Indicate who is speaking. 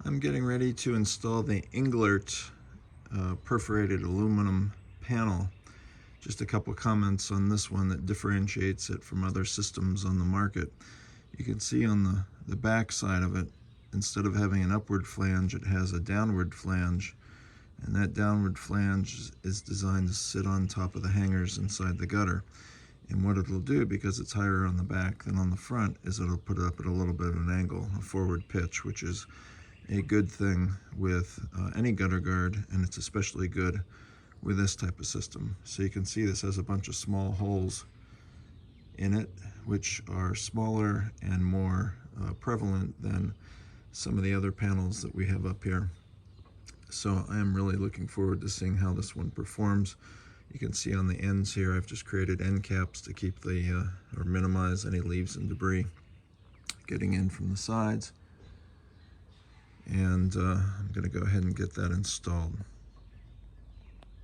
Speaker 1: I'm getting ready to install the Englert perforated aluminum panel. Just a couple comments on this one that differentiates it from other systems on the market. You can see on the back side of it, instead of having an upward flange, it has a downward flange, and that downward flange is designed to sit on top of the hangers inside the gutter. And what it'll do, because it's higher on the back than on the front, is it'll put it up at a little bit of an angle, a forward pitch, which is a good thing with any gutter guard, and it's especially good with this type of system. So you can see this has a bunch of small holes in it, which are smaller and more prevalent than some of the other panels that we have up here. So I am really looking forward to seeing how this one performs. You can see on the ends here, I've just created end caps to keep the, or minimize any leaves and debris getting in from the sides. And I'm going to go ahead and get that installed.